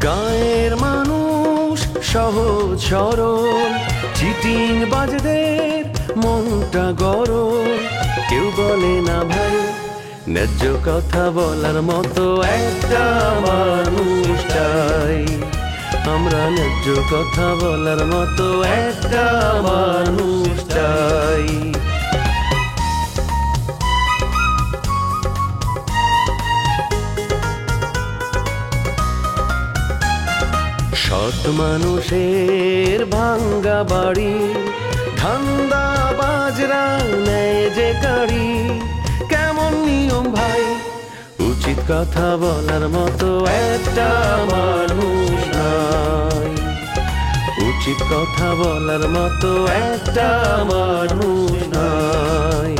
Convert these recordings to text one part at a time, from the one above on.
গায়ের মানুষ সহজ সরল, চিটিং বাজদের মনটা গরম। কেউ বলে না ভাই ন্যায্য কথা বলার মতো একটা মানুষ চাই। আমরা ন্যায্য কথা বলার মতো একটা মানুষ চাই। সৎ মানুষের ভাঙ্গা বাড়ি, ধান্দা বাজরা নেয় যে গাড়ি। কেমন নিয়ম ভাই, উচিত কথা বলার মতো একটা মানুষ নাই। উচিত কথা বলার মতো একটা মানুষ নাই।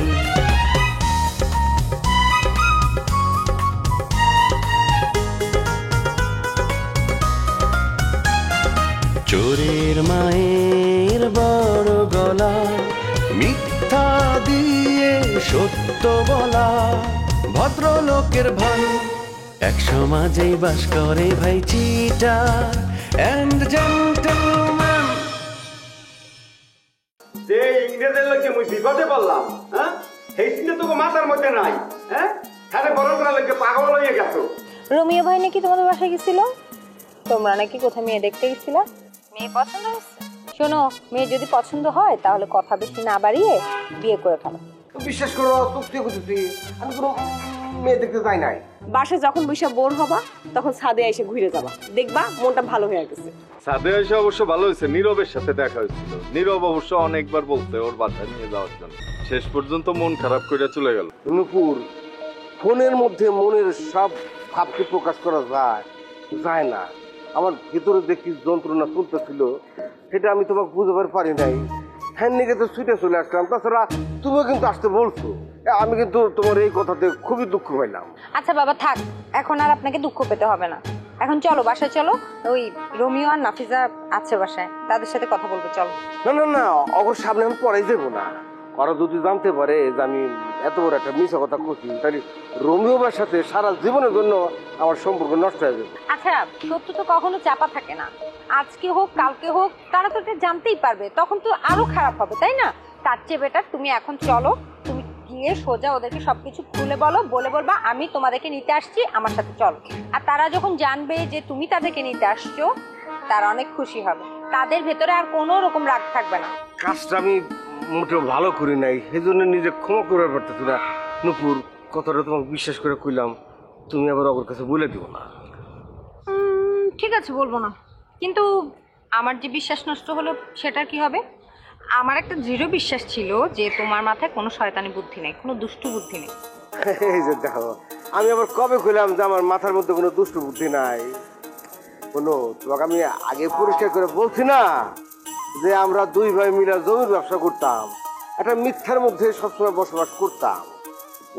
চোরের মায়ের বড় গলা, মিথ্যা দিয়ে সত্য বলা। ভদ্রলোকের ভাই এক সমাজেই বাস করে ভাই চিটার এন্ড জেন্টলম্যান। যে ইংরেজের লোকে মুই বিপদে পড়লাম, হ্যাঁ সেই চিন্তা তোকে মাথার মধ্যে নাই। হ্যাঁ হ্যাঁ বড় করার লোকে পাগল হয়ে গেছো। রোমিও ভাই নাকি তোমাদের বাসায় গেছিল? তোমরা নাকি কোথাও মেয়ে দেখতে গেছিলা? মেয়ে পছন্দ হয়েছে? শোনো, মেয়ে যদি পছন্দ হয় তাহলে কথা বেশি না বাড়িয়ে বিয়ে করে ফেলো। বিশ্বাস করো, চুক্তি করতেছি, আমি কোনো মেয়ে দেখতে যাই নাই। বাসায় যখন বৈশা বোর হবা তখন ছাদে এসে ঘুরে যাবা, দেখবা মনটা ভালো হয়ে গেছে। ছাদে এসে অবশ্য ভালো হয়েছে, নীরবের সাথে দেখা হয়েছিল। নীরব অবশ্য অনেকবার বলতে ওর বাসায় নিয়ে যাওয়ার জন্য, শেষ পর্যন্ত মন খারাপ করে চলে গেল। নুপুর, ফোনের মধ্যে মনের সব ভাবকে প্রকাশ করা যায় না। আমার ভিতরে দেখি যন্ত্রণা চলতেছিল, সেটা আমি তোমাকে বুঝাবার পারি নাই। হ্যাঁ নিকে তো ছুটে চলে আসলাম। তাছাড়া তুমিও কিন্তু আসতে বলছো, আমি কিন্তু তোমার এই কথাতে খুবই দুঃখ পাইলাম। আচ্ছা বাবা থাক, এখন আর আপনাকে দুঃখ পেতে হবে না। এখন চলো বাসায় চলো, ওই রোমিও আর নাফিজা আছে বাসায়, তাদের সাথে কথা বলবো। চলো। না না না, অগর সামনে আমি পড়াই দেবো না। ওরা যদি জানতে পারে যে আমি এত বড় একটা মিথ্যা কথা করছি, তাহলে রোমিওর সাথে সারা জীবনের জন্য আমার সম্পর্ক নষ্ট হয়ে যাবে। আচ্ছা, সত্য তো কখনো চাপা থাকে না। আজকে হোক কালকে হোক, তারা তো এটা জানতেই পারবে, তখন তো আরো খারাপ হবে, তাই না? তার চেয়ে বেটার তুমি এখন চলো, তুমি গিয়ে সোজা ওদেরকে সবকিছু খুলে বলবা আমি তোমাদেরকে নিতে আসছি, আমার সাথে চলো। আর তারা যখন জানবে যে তুমি তাদেরকে নিতে আসছো, তারা অনেক খুশি হবে, তাদের ভেতরে আর কোনো রকম রাগ থাকবে না। কাজটা আমি মোটেও ভালো করি নাই, সেই জন্য নিজে ক্ষমা করতে পারতেছি না। নুপুর, কথাটা তোমাকে বিশ্বাস করে কইলাম, তুমি আবার ওর কাছে বলে দিও না। ঠিক আছে, বলবো না, কিন্তু আমার যে বিশ্বাস নষ্ট হলো সেটার কি হবে? আমার একটা দৃঢ় বিশ্বাস ছিল যে তোমার মাথায় কোনো শয়তানি বুদ্ধি নেই, কোনো দুষ্টু বুদ্ধি নেই। এই যে দেখো, আমি আবার কবে কইলাম যে আমার মাথার মধ্যে কোনো দুষ্টু বুদ্ধি নাই? কোনো তোমাকে আমি আগে পরিষ্কার করে বলছি না যে আমরা দুই ভাই মিলে জমির ব্যবসা করতাম, একটা মিথ্যার মধ্যে সবসময় বসবাস করতাম।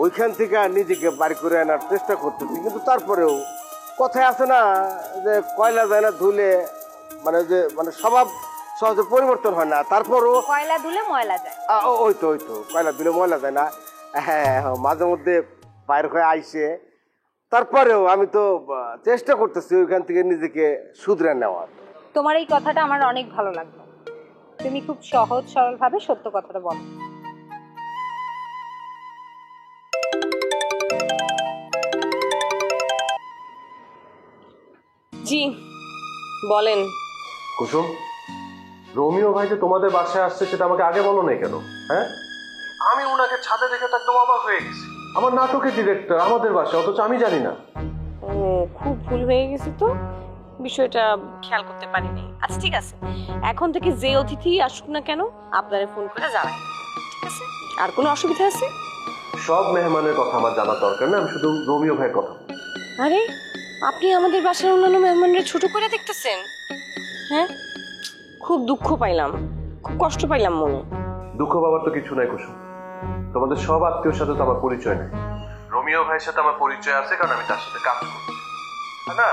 ওইখান থেকে নিজেকে বাড়ি করে আনার চেষ্টা করতেছি, কিন্তু তারপরেও কথায় আছে না যে কয়লা যায় না ধুলে, মানে স্বভাব সহজে পরিবর্তন হয় না। তারপরও কয়লা ধুলে ময়লা যায়। ওই তো কয়লা ধুলে ময়লা যায় না। হ্যাঁ, মাঝে মধ্যে বাইর হয়ে আইসে, তারপরেও আমি তো চেষ্টা করতেছি ওইখান থেকে নিজেকে শুধরে নেওয়ার। তোমার এই কথাটা আমার অনেক ভালো লাগলো, তুমি খুব সহজ সরল ভাবে সত্য কথাটা বলো। জি বলেন। কুসুম, রোমিও ভাই যে তোমাদের বাসায় আসছে সেটা আমাকে আগে বলো নাই কেন? হ্যাঁ, আমি ওনাকে ছাদে দেখে তো একদম অবাক হয়ে গেছি। আমার নাটকের ডিরেক্টর আমাদের বাসায়, অথচ আমি জানি না। খুব ভুল হয়ে গেছে তো, বিষয়টা খেয়াল করতে পারিনি। আচ্ছা ঠিক আছে, এখন থেকে যে অতিথি আসুক না কেন আপনারা ফোন করে জানাই, ঠিক আছে? আর কোনো অসুবিধা আছে? সব মেহমানের কথা আমার জানার দরকার না, আমি শুধু রোমিও ভাইয়ের কথা। আরে আপনি আমাদের বাসার অন্যান্য মেহমানরা ছোট করে দেখতেছেন? হ্যাঁ, খুব দুঃখ পাইলাম, খুব কষ্ট পাইলাম মনে। দুঃখ পাবার তো কিছু নাই কুসুম, তোমাদের সব আত্মীয়র সাথে তো আমার পরিচয় নেই। রোমিও ভাইয়ের সাথে আমার পরিচয় আছে, কারণ আমি তার সাথে কাজ করছি। না,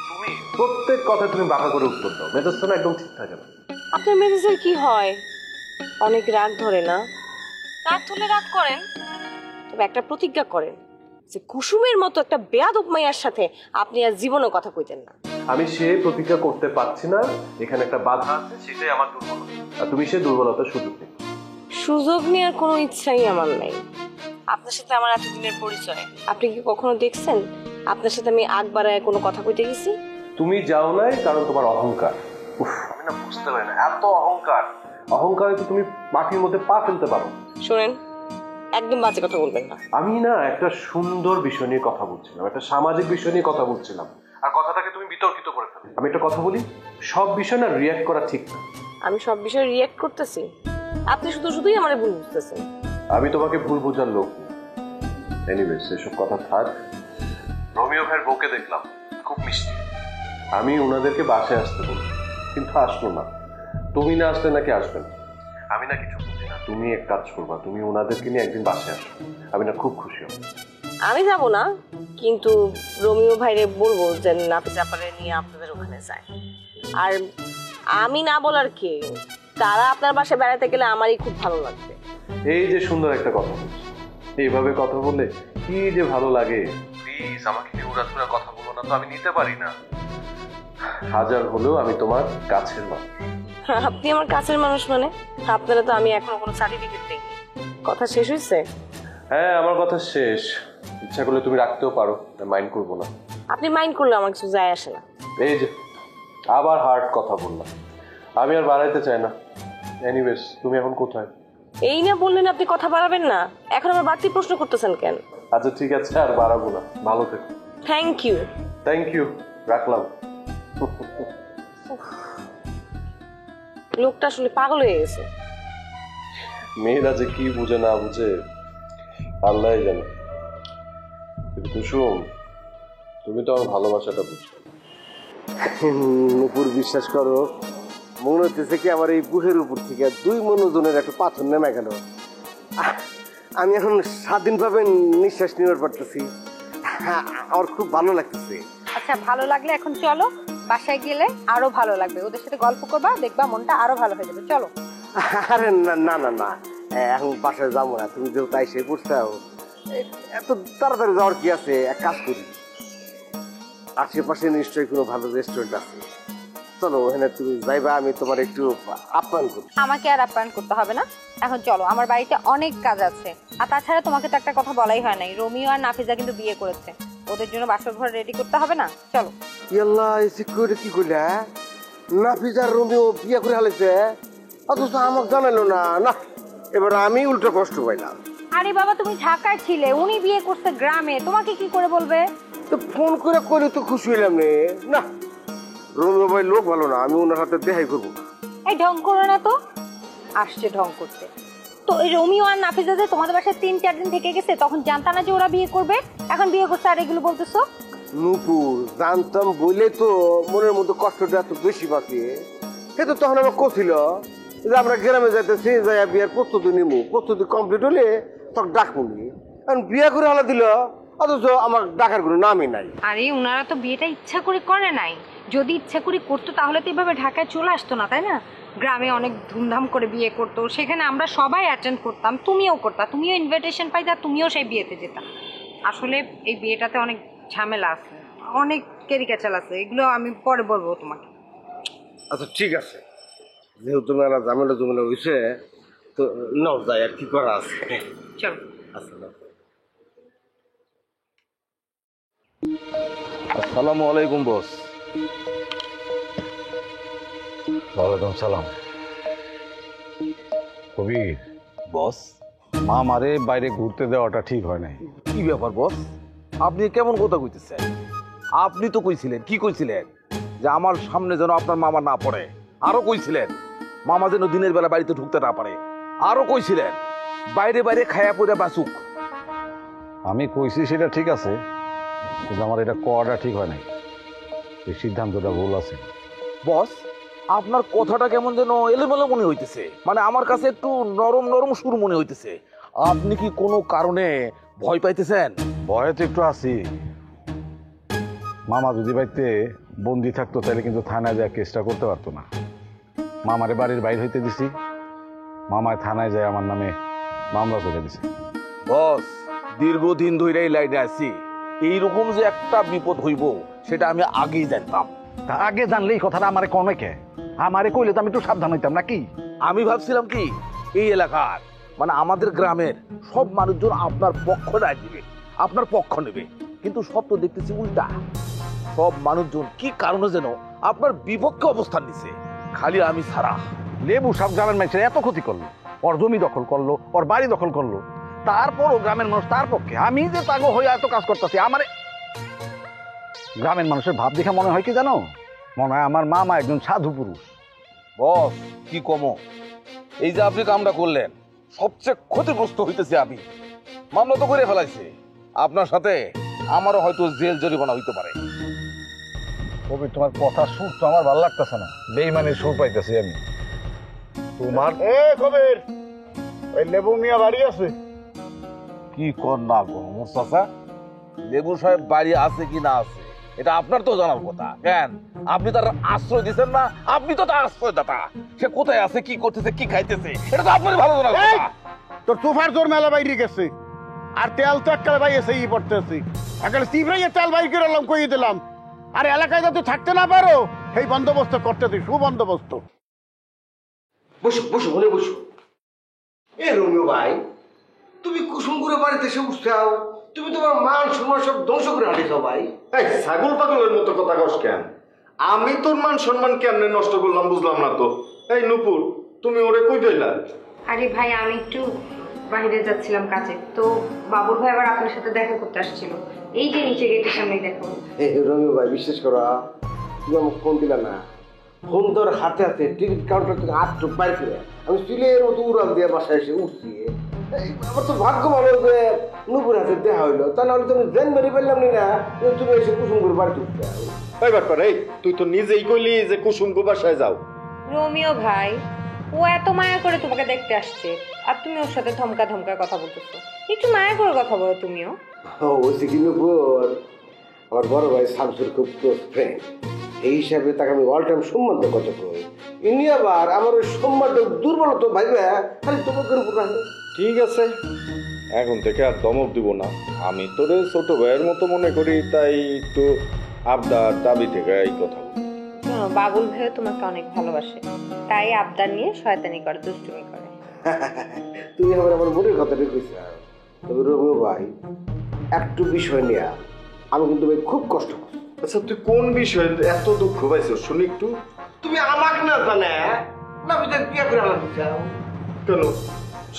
তুমি প্রত্যেক কথা তুমি বাঁকা করে উত্তর দাও, মেজাজটা না একদম ঠিক থাকে না। আপনার মেজাজের কি হয়? অনেক রাগ ধরে না? রাগ ধরলে রাগ করেন, তবে একটা প্রতিজ্ঞা করেন যে কুসুমের মতো একটা বেয়াদব মাইয়ার সাথে আপনি আর জীবনও কথা কইতেন না। আমি সে প্রতিজ্ঞা করতে পারছি না, এখানে একটা বাধা আছে, সেটাই আমার দুর্বলতা, আর তুমি সেই দুর্বলতার সুযোগ নেই। সুযোগ নেওয়ার কোনো ইচ্ছাই আমার নাই। আপনার সাথে আমার এতদিনের পরিচয়, আপনি কি কখনো দেখছেন আপনার সাথে আমি আগ বাড়ায় কোনো কথা কইতে গেছি? তুমি যাও নাই কারণ তোমার অহংকার। উফ, আমি না বুঝতে পারি না, এত অহংকার, অহংকারে তো তুমি মাটির মধ্যে পা ফেলতে পারো। শোনেন, একদম বাজে কথা বলবেন না। আমি না একটা সুন্দর বিষয় নিয়ে কথা বলছিলাম, একটা সামাজিক বিষয় নিয়ে কথা বলছিলাম, আর কথাটাকে তুমি বিতর্কিত করে ফেলো। আমি একটা কথা বলি, সব বিষয় না রিয়াক্ট করা ঠিক না। আমি সব বিষয়ে রিয়েক্ট করতেছি, আপনি শুধুই আমার ভুল বুঝতেছেন। আমি তোমাকে ভুল বোঝার লোক। এনিওয়ে, সেসব কথা থাক। রোমিও ভাইয়ের বউকে দেখলাম, খুব মিষ্টি। আমি ওনাদেরকে বাসায় আসতে বলি, কিন্তু আসলো না। তুমি না আসলে নাকি আসবেন? আমি না কিছু বুঝি না। তুমি এক কাজ করবা, তুমি ওনাদেরকে নিয়ে একদিন বাসায় আসো, আমি না খুব খুশি হব। আমি যাব না, কিন্তু রোমিও ভাইরে বলবো যে নাফিস আপারে নিয়ে আপনাদের ওখানে যায়। আর আমি না বলার কি, তারা আপনার বাসায় বেড়াতে গেলে আমারই খুব ভালো লাগবে। এই যে সুন্দর একটা কথা বলছো, এইভাবে কথা বললে কি যে ভালো লাগে। প্লিজ আমাকে নিয়ে উড়াধুরা কথা বলো না তো, আমি নিতে পারি না। হাজার হলেও আমি তোমার কাছের মানুষ। আপনি আমার কাছের মানুষ মানে? আপনারা তো আমি এখনো কোনো সার্টিফিকেট দেইনি। কথা শেষ হয়েছে? হ্যাঁ, আমার কথা শেষ। ইচ্ছা করলে তুমি রাখতেও পারো, মাইন্ড করবো না। আপনি মাইন্ড করলে আমার কিছু যায় আসে না। এই যে আবার হার্ড কথা বললাম, আমি আর বাড়াইতে চাই না। এনিওয়েজ, তুমি এখন কোথায়? এই না বললেন আপনি কথা বাড়াবেন না, এখন আবার বাড়তি প্রশ্ন করতেছেন কেন? আচ্ছা ঠিক আছে, আর বাড়াবো না, ভালো থেকো। Thank you. থ্যাংক ইউ, রাখলাম। লোকটা আসলে পাগল হয়ে গেছে। মেয়েরা যে কি বুঝে না বুঝে আল্লাহ জানে। কিন্তু কুসুম, তুমি তো আমার ভালোবাসাটা বুঝছো। নুপুর, বিশ্বাস করো, মনে হচ্ছে কি আমার এই বুকের উপর থেকে 2 মনোজনের একটা পাথর নেমে গেল। আমি এখন স্বাধীনভাবে নিঃশ্বাস নিতে পারতেছি। আমার খুব ভালো লাগতেছে। আচ্ছা, ভালো লাগলে এখন চলো, বাসায় গেলে আরো ভালো লাগবে। ওদের সাথে গল্প করবা, দেখবা মনটা আরো ভালো হয়ে যাবে। চলো। আরে না না না না, এখন বাসায় যাবো না। তুমি যেহেতু তাই সে পড়ছাও, এত তাড়াতাড়ি যাওয়ার কি আছে? এক কাজ করি, আশেপাশে নিশ্চয়ই কোনো ভালো রেস্টুরেন্ট আছে, চলো ওখানে তুমি যাইবা, আমি তোমার একটু আপ্যায়ন করি। আমাকে আর আপ্যায়ন করতে হবে না, এখন চলো। আমার বাড়িতে অনেক কাজ আছে। আর তাছাড়া তোমাকে তো একটা কথা বলাই হয় নাই, রোমিও আর নাফিজা কিন্তু বিয়ে করেছে। ওদের জন্য বাসর ঘর রেডি করতে হবে না? চলো। ইয়াল্লাহ, এসে করে কি করলে? নাফিজার রোমিও বিয়ে করে হালাইছে, অথচ আমাকে জানালো না। না, এবার আমি উল্টো কষ্ট পাইলাম। আরে বাবা, তুমি ঢাকায় ছিলে, উনি বিয়ে করছে গ্রামে, তোমাকে কি করে বলবে? তো ফোন করে কইলে তো খুশি হইলাম রে। না, রোমিও ভাই লোক ভালো না, আমি ওনার হাতে দেখাই করবো। এই ঢং করো না তো, আসছে ঢং করতে। তো এই রোমিও আর নাফিজা যে তোমাদের বাসায় 3-4 দিন থেকে গেছে, তখন জানতা না যে ওরা বিয়ে করবে? এখন বিয়ে করছে আর এগুলো বলতেছো? নুপুর, জানতাম বলে তো মনের মধ্যে কষ্টটা এত বেশি বাকি। সে তো তখন আমার কছিল যে আমরা গ্রামে যাইতেছি, যাই বিয়ার প্রস্তুতি নিবো, প্রস্তুতি কমপ্লিট হলে তখন ডাকবি। কারণ বিয়ে করে হালা দিল, অথচ আমার ডাকার কোনো নামই নাই। আরে ওনারা তো বিয়েটা ইচ্ছা করে করে নাই। যদি ইচ্ছা করে করতো তাহলে তো এভাবে ঢাকায় চলে আসতো না, তাই না? গ্রামে অনেক ধুমধাম করে বিয়ে করতো, সেখানে আমরা সবাই অ্যাটেন্ড করতাম, তুমিও করতা, তুমিও ইনভিটেশন পাইতা, তুমিও সেই বিয়েতে যেতা। আসলে এই বিয়েটাতে অনেক ঝামেলা আছে, অনেক কেরিকেচাল আছে, এগুলো আমি পরে বলবো তোমাকে। আচ্ছা ঠিক আছে, যেহেতু মেলা ঝামেলা জমেলা হয়েছে, তো নাও যাই, আর কি করা আছে। চলো। আচ্ছা নাও। আসসালামু আলাইকুম বস। ওয়ালাইকুম সালাম। কবির বস, মা মারে বাইরে ঘুরতে দেওয়াটা ঠিক হয় নাই। কি ব্যাপার বস, আপনি কেমন কথা কইতেছেন? আপনি তো কইছিলেন, কি কইছিলেন? যে আমার সামনে যেন আপনার মামা না পড়ে। আরো কইছিলেন মামা যেন দিনের বেলা বাড়িতে ঢুকতে না পারে। আরো কইছিলেন বাইরে বাইরে খায়া পড়ে বাঁচুক। আমি কইছি সেটা ঠিক আছে, কিন্তু আমার এটা করাটা ঠিক হয় নাই। এই সিদ্ধান্তটা ভুল আছে। বস, আপনার কথাটা কেমন যেন এলোমেলো মনে হইতেছে, মানে আমার কাছে একটু নরম নরম সুর মনে হইতেছে। আপনি কি কোনো কারণে ভয় পাইতেছেন? ভয়ে তো একটু আছি। মামা যদি বাড়িতে বন্দি থাকতো তাহলে কিন্তু থানায় যায় কেসটা করতে পারতো না। মামারে বাড়ির বাইরে হইতে দিছি, মামায় থানায় যায় আমার নামে মামলা করে দিছে। বস, দীর্ঘদিন ধরে এই লাইনে আছি, এইরকম যে একটা বিপদ হইব সেটা আমি আগেই জানতাম। তা আগে জানলে এই কথাটা আমারে কনে কে? আমারে কইলে তো আমি একটু সাবধান হইতাম নাকি? আমি ভাবছিলাম কি এই এলাকার মানে আমাদের গ্রামের সব মানুষজন আপনার পক্ষ রায় দিবে, আপনার পক্ষ নেবে, কিন্তু সব তো দেখতেছি উল্টা। সব মানুষজন কি কারণে যেন আপনার বিপক্ষে অবস্থান নিছে, খালি আমি ছাড়া। লেবু সব গ্রামের মানুষের এত ক্ষতি করলো, ওর জমি দখল করলো, ওর বাড়ি দখল করলো, তারপরও গ্রামের মানুষ তার পক্ষে। আমি যে তাগো হয়ে এত কাজ করতেছি, আমারে গ্রামের মানুষের ভাব দেখে মনে হয় কি জানো, মনে হয় আমার মামা একজন সাধু পুরুষ। বস কি কমো, এই যে আপনি কামটা করলেন সবচেয়ে ক্ষতিগ্রস্ত হইতেছে আমি। মামলা তো করে ফেলাইছে, আপনার সাথে আমারও হয়তো জেল জরিমানা হইতে পারে। কবি তোমার কথা সুর তো আমার ভালো লাগতেছে না, বেইমানের সুর পাইতেছি আমি তোমার। কবির, ওই লেবু মিয়া বাড়ি আছে? কি কর না গো মুস্তাফা, লেবু সাহেব বাড়ি আছে কি না আছে এটা আপনার তো জানার কথা। কেন আপনি তার আশ্রয় দিচ্ছেন না? আপনি তো তার আশ্রয় দাতা, সে কোথায় আছে, কি করতেছে, কি খাইতেছে, এটা তো আপনারই ভালো জানার কথা। তোর তুফার জোর মেলা বাইরে গেছে, আর তেল তো একটা ভাই এসে ই পড়তেছি। একালে চিবরাই তেল বাই করে এলাম, কইয়ে দিলাম। আর এলাকায় যাতে থাকতে না পারো সেই বন্দোবস্ত করতেছি, সুবন্দোবস্ত। বসো বসো, বলে বসো। এ রোমিও ভাই, তুমি কুসুম করে বাড়িতে এসে উঠছাও, তুমি তোমার মান সম্মান সব ধ্বংস করে হাঁটিয়েছো ভাই। এই ছাগল পাগলের মতো কথা কস কেন? আমি তোর মান সম্মান কেমনে নষ্ট করলাম বুঝলাম না তো। এই নুপুর, তুমি ওরে কই পেলা? আরে ভাই, আমি একটু বাইরে যাচ্ছিলাম কাজে, তো বাবুর ভাই আবার আপনার সাথে দেখা করতে আসছিল। এই যে নিচে গেটের সামনে দেখো। রোমিও ভাই, বিশ্বাস করো, তুমি আমাকে ফোন দিলা না, ফোন তোর হাতে হাতে টিকিট কাউন্টার থেকে আটটুক বাইর করে আমি সিলের মতো উড়াল দিয়ে বাসায় এসে উঠছি। আমার তো ভাগ্য ভালো যে নুপুর হাতে দেখা হইলো, তা নাহলে তুমি জেন বেরিয়ে পেলাম না যে তুমি এসে কুসুম করে বাড়িতে উঠতে। এই ব্যাপার, এই তুই তো নিজেই কইলি যে কুসুম গো বাসায় যাও। রোমিও ভাই, ও এত মায়া করে তোমাকে দেখতে আসছে, আর তুমি ওর সাথে ধমকা ধমকা কথা বলতেছো। একটু মায়া করে কথা বলো তুমিও। ওই কি নুপুর আমার বড় ভাই শামসুর খুব ক্লোজ ফ্রেন্ড, এই হিসাবে তাকে আমি অল টাইম সম্মান দিয়ে কথা কই। ইনি আবার আমার ওই সম্মানটা দুর্বলতা ভাইবে খালি তোমাকে উপর রাখে। ঠিক আছে, এখন থেকে আর দমক দিব না। আমি তোরে ছোট ভাইয়ের মতো মনে করি, তাই একটু আবদার দাবি থেকে এই কথা বলি। শোনো, বাবুল ভাইও তোমাকে অনেক ভালোবাসে, তাই আবদার নিয়ে শয়তানি করে, দুষ্টুমি করে। তুমি আবার আমার মনের কথাটা কইছো। তবে রবিও ভাই, একটু বিষয় নিয়ে আমি কিন্তু ভাই খুব কষ্ট করছি। আচ্ছা, তুই কোন বিষয়ে এত দুঃখ পাইছো শুনি একটু। তুমি আমাকে না জানে না বুঝে বিয়ে করে আলাদা চাও কেন,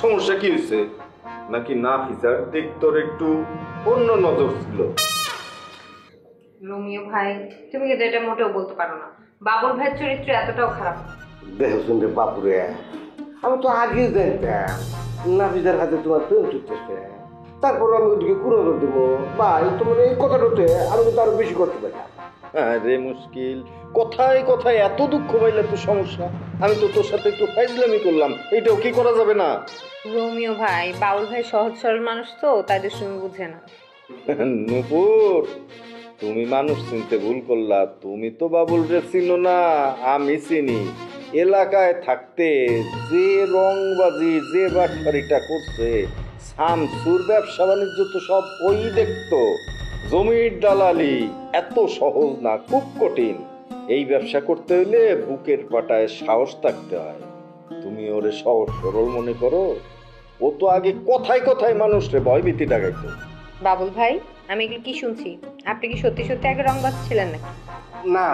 সমস্যা কি হয়েছে? নাকি না ফিচার দিক তোর একটু অন্য নজর ছিল? রোমিও ভাই, তুমি কিন্তু এটা মোটেও বলতে পারো না। বাবুল ভাইয়ের চরিত্র এতটাও খারাপ না। দেখো শুনতে বাপুরে, আমি তো আগে জানতাম নাফিজার হাতে তোমার প্রেম চুটতেছে, তারপর আমি ওদিকে কোনো নজর দেবো ভাই। তোমার এই কথাটাতে আমি কিন্তু আরো বেশি করতে পারি। আরে মুশকিল, কথায় কথায় এত দুঃখ পাইলে তো সমস্যা। আমি তো তোর সাথে একটু ফাইজলামি করলাম, এইটাও কি করা যাবে না? রোমিও ভাই, বাবুল ভাই সহজ সরল মানুষ তো, তাই দুষ্টুমি বুঝে না। নূপুর, তুমি মানুষ চিনতে ভুল করলা। তুমি তো বাবুল রে চিনো না, আমি চিনি। এলাকায় থাকতে যে রংবাজি, যে বাটপারিটা করছে, শামসুর ব্যবসা বাণিজ্য তো সব ওই দেখতো। জমির দালালি এত সহজ না, খুব কঠিন। এই ব্যবসা করতে হইলে বুকের পাটায় সাহস থাকতে হয়। তুমি ওরে সহজ সরল মনে করো? ও তো আগে কথায় কথায় মানুষরে ভয়ভীতি দেখাইতো। বাবুল ভাই, আমি এগুলো কি শুনছি? আপনি কি সত্যি সত্যি আগে রং বাজছিলেন নাকি? না,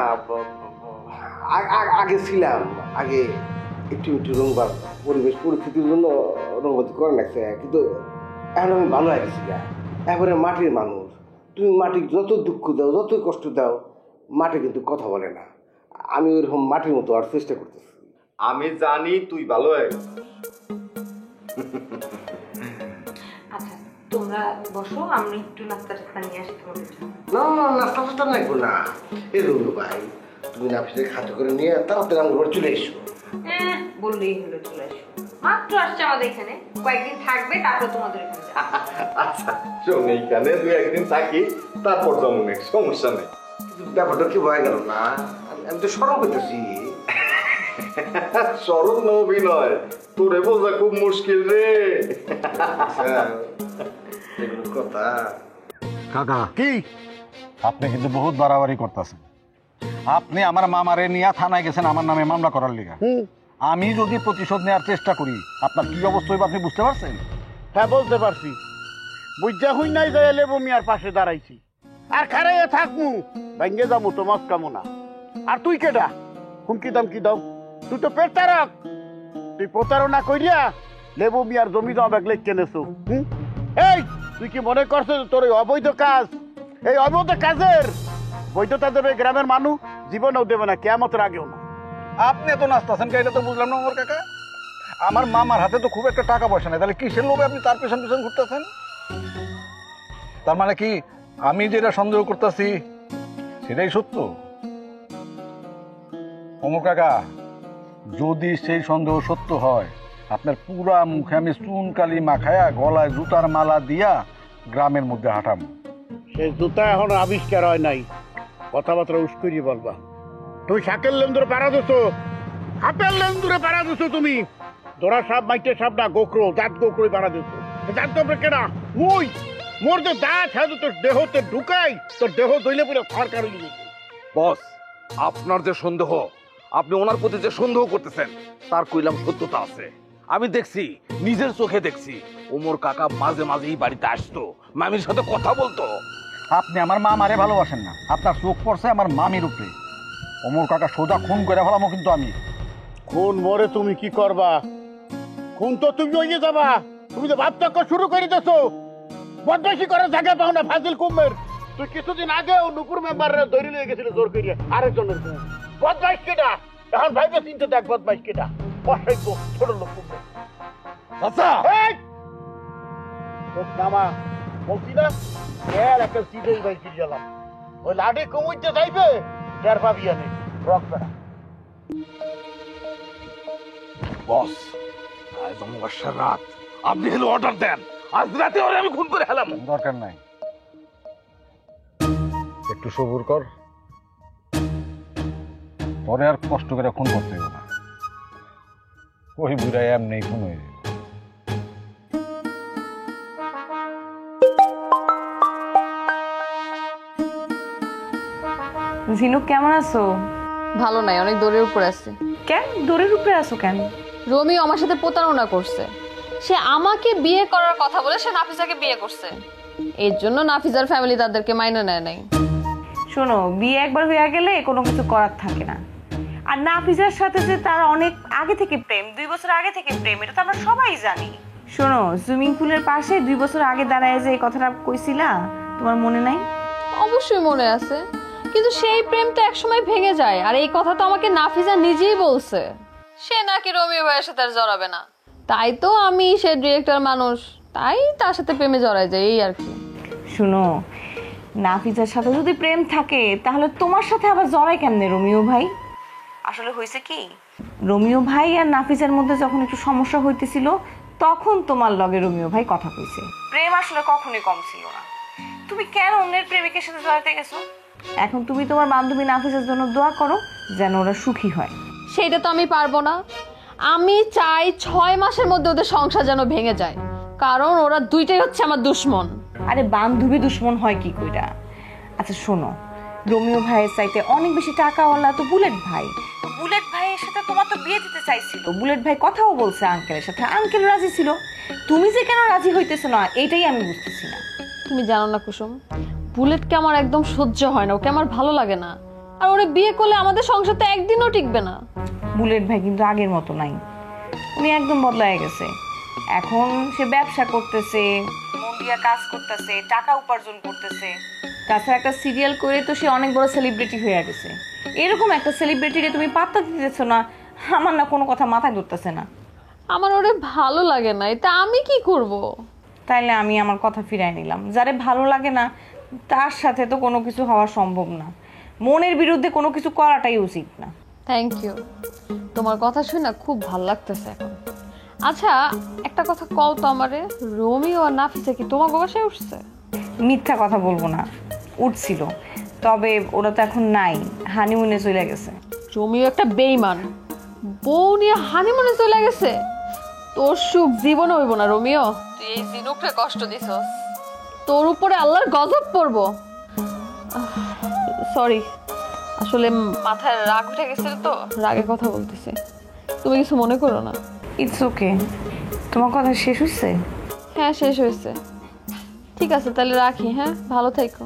আগে ছিলাম, আগে একটু একটু রংবাদ পরিবেশ পরিস্থিতির জন্য রংবাদি করে লাগছে, কিন্তু এখন আমি ভালো হয়ে গেছি। এবারে মাটির মানুষ, তুমি মাটির যত দুঃখ দাও, যত কষ্ট দাও, মাটি কিন্তু কথা বলে না। আমি ওইরকম মাটির মতো আর চেষ্টা করতেছি। আমি জানি তুই ভালো হয়ে গেছিস। আচ্ছা, তোমরা বসো, আমি একটু নাস্তা টাস্তা নিয়ে আসতে পারবো। না না, নাস্তা ফাস্তা লাগবো না। এই রবি ভাই, তুমি নাফিসের খাতে করে নিয়ে তাড়াতাড়ি আমার ঘরে চলে এসো। বললেই হলো, চলে আসো। মাত্র আসছে আমাদের এখানে, কয়েকদিন থাকবে, তারপর তোমাদের এখানে যাবে। আচ্ছা শোন, এইখানে দুই একদিন থাকি, তারপর যেমন সমস্যা নেই। ব্যাপারটা কি হয়ে গেল না? আমি তো সরম করতেছি। সরল অভিনয় তোরে বোঝা খুব মুশকিল রে। কথা কাকা, কি আপনি কিন্তু বহুত বাড়াবাড়ি করতেছেন। আপনি আমার মামারে নিয়ে থানায় গেছেন আমার নামে মামলা করার লিগা। আমি যদি প্রতিশোধ নেওয়ার চেষ্টা করি আপনার কি অবস্থা হইব আপনি বুঝতে পারছেন? হ্যাঁ বলতে পারছি, বুঝা হই নাই যাই লেবু মিয়ার পাশে দাঁড়াইছি আর খারাইয়া থাকমু, ভেঙ্গে যাবো তো মত কামনা। আর তুই কেডা হুমকি দাম কি দাও? তুই তো পেট তারক, তুই প্রতারণা কইরা লেবু মিয়ার জমি জমা ব্যাগ লেখ কেনেছো। এই তুই কি মনে করছো যে তোর এই অবৈধ কাজ, এই অবৈধ কাজের বৈধতা দেবে গ্রামের মানুষ? জীবনেও দেবে না, কেয়ামতের আগেও না। আপনি এত নাচতেছেন কে এটা তো বুঝলাম না ওমর কাকা। আমার মামার হাতে তো খুব একটা টাকা পয়সা নেই, তাহলে কিসের লোভে আপনি তার পেছন পেছন ঘুরতেছেন? তার মানে কি আমি যেটা সন্দেহ করতেছি সেটাই সত্য? ওমর কাকা, যদি সেই সন্দেহ সত্য হয় আপনার পুরা মুখে আমি চুনকালি মাখায়া গলায় জুতার মালা দিয়া গ্রামের মধ্যে হাঁটাম। সেই জুতা এখন আবিষ্কার হয় নাই, কথাবার্তা উস্কুরি বলবা। তুমি শাকের লেন্দুরে পাড়া দিছো, হাপের লেন্দুরে পাড়া দিছো, তুমি দোরা সাপ মাইটে সাপ না গোকরো দাঁত গোকরো পাড়া দিছো। দাঁত গোকরো কেনা মুই মোর যে দাঁত হ্যাঁ তোর দেহতে ঢুকাই, তোর দেহ দইলে পুরো ফারকার হয়ে গেছে। বস, আপনার যে সন্দেহ, আপনি ওনার প্রতি যে সন্দেহ করতেছেন তার কইলাম সত্যতা আছে। আমি দেখছি, নিজের চোখে দেখছি, ওমর কাকা মাঝে মাঝে এই বাড়িতে আসতো, মামির সাথে কথা বলতো। আপনি আমার মামারে ভালোবাসেন না, আপনার চোখ পড়ছে আমার মামির উপরে। ওমর কাকা সোজা খুন করে ফেলামো কিন্তু আমি। খুন মরে তুমি কি করবা? খুন তো তুমি হয়ে যাবা। তুমি তো ভাবতক্য শুরু করে দিছো, বদমাইশি করার জায়গা পাও না ফাজিল কুমের। তুই কিছুদিন আগেও নুপুর মেম্বার ধরে নিয়ে গেছিল জোর করিয়া আরেকজনের খুন। বদমাইশ কেটা এখন ভাইবে চিনতে দেখ, বদমাইশ কেটা অসভ্য ছোট লোক কুমের। আচ্ছা নামা বলছি না, একটা চিজেই ভাই ফিরে গেলাম। ওই লাঠি কমুইতে যাইবে চার পাবিয়া নেই রক বেড়া। বস, আজ অমাবস্যার রাত, আপনি হলো অর্ডার দেন, আজ রাতে ওরে আমি খুন করে হেলাম। দরকার নাই, একটু সবুর কর, পরে আর কষ্ট করে খুন করতে হবে না। ওই বুড়াই এমনি খুন হয়ে যাবে। ঝিনুক কেমন আছো? ভালো নাই, অনেক দৌড়ের উপরে আছে। কেন দৌড়ের উপরে আছো কেন? রোমিও আমার সাথে প্রতারণা করছে। সে আমাকে বিয়ে করার কথা বলে সে নাফিজাকে বিয়ে করছে। এর জন্য নাফিজার ফ্যামিলি তাদেরকে মাইনে নেয় নাই। শোনো, বিয়ে একবার হয়ে গেলে কোনো কিছু করার থাকে না। আর নাফিজার সাথে যে তার অনেক আগে থেকে প্রেম, 2 বছর আগে থেকে প্রেম, এটা তো আমরা সবাই জানি। শোনো, সুইমিং পুলের পাশে 2 বছর আগে দাঁড়ায় যে এই কথাটা কইছিলা, তোমার মনে নাই? অবশ্যই মনে আছে, কিন্তু সেই প্রেম তো একসময় ভেঙে যায়। আর এই কথা তো আমাকে নাফিজা নিজেই বলছে। সে নাকি রোমিও ভাইয়ের সাথে আর জড়াবে না। তাই তো আমি, সে ডিরেক্টর মানুষ, তাই তার সাথে প্রেমে জড়ায় যায়, এই আর কি। শোনো, নাফিজার সাথে যদি প্রেম থাকে তাহলে তোমার সাথে আবার জড়াই কেমনে রোমিও ভাই? আসলে হয়েছে কি, রোমিও ভাই আর নাফিজার মধ্যে যখন একটু সমস্যা হইতেছিল তখন তোমার লগে রোমিও ভাই কথা কইছে। প্রেম আসলে কখনোই কম ছিল না। তুমি কেন অন্যের প্রেমিকের সাথে জড়াতে গেছো? এখন তুমি তোমার বান্ধবী নাফিজার জন্য দোয়া করো যেন ওরা সুখী হয়। সেইটা তো আমি পারবো না। আমি চাই 6 মাসের মধ্যে ওদের সংসার যেন ভেঙে যায়, কারণ ওরা দুইটাই হচ্ছে আমার দুশ্মন। আরে বান্ধবী দুশ্মন হয় কি কইরা? আচ্ছা শোনো, রোমিও ভাইয়ের চাইতে অনেক বেশি টাকাওয়ালা তো বুলেট ভাই। বুলেট ভাইয়ের সাথে তোমার তো বিয়ে দিতে চাইছিল, বুলেট ভাই কথাও বলছে আঙ্কেলের সাথে, আঙ্কেল রাজি ছিল। তুমি যে কেন রাজি হইতেছো না এটাই আমি বুঝতেছি না। তুমি জানো না কুসুম, বুলেটকে আমার একদম সহ্য হয় না, ওকে আমার ভালো লাগে না। আর ওরে বিয়ে করলে আমাদের সংসার তো একদিনও টিকবে না। বুলেট ভাই কিন্তু আগের মতো নাই, উনি একদম বদলায় গেছে। এখন সে ব্যবসা করতেছে, মন দিয়া কাজ করতেছে, টাকা উপার্জন করতেছে। তাছাড়া একটা সিরিয়াল করে তো সে অনেক বড় সেলিব্রিটি হয়ে গেছে। এরকম একটা সেলিব্রিটিকে তুমি পাত্তা দিতেছো না, আমার না কোনো কথা মাথায় ধরতেছে না। আমার ওরে ভালো লাগে না, এটা আমি কি করব? তাইলে আমি আমার কথা ফিরাই নিলাম, যারে ভালো লাগে না তার সাথে তো কোনো কিছু হওয়া সম্ভব না। মনের বিরুদ্ধে কোনো কিছু করাটাই উচিত না। থ্যাংক ইউ, তোমার কথা শুনে না খুব ভালো লাগতেছে এখন। আচ্ছা একটা কথা কও তো আমারে, রোমিও আর নাফিসা কি তোমার বাসায় উঠছে? মিথ্যা কথা বলবো না, উঠছিল, তবে ওরা তো এখন নাই, হানিমুনে চলে গেছে। রোমিও একটা বেইমান, বউ নিয়ে হানিমুনে চলে গেছে। তোর সুখ জীবনে হইব না রোমিও, তুই এই জিনুকরে কষ্ট দিছস, তোর উপরে আল্লাহর গজব পড়বো। সরি, আসলে মাথায় রাগ উঠে গেছে তো, রাগে কথা বলতেছে। তুমি কিছু মনে করো না। It's okay. তোমার কথা শেষ হয়েছে? হ্যাঁ, শেষ হয়েছে। ঠিক আছে, তাহলে রাখি। হ্যাঁ, ভালো থেকো।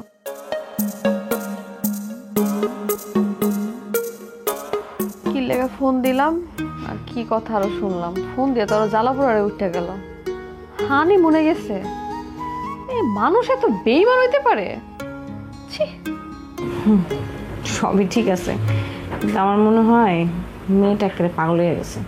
কি লেগে ফোন দিলাম আর কি কথা আরো শুনলাম। ফোন দিয়ে তোর জ্বালা পোড়ারে উঠে গেল। হানি মনে গেছে। এই মানুষ এত বেইমান হইতে পারে? ছি। সবই ঠিক আছে, কিন্তু আমার মনে হয় মেয়েটা একেবারে পাগল হয়ে গেছে।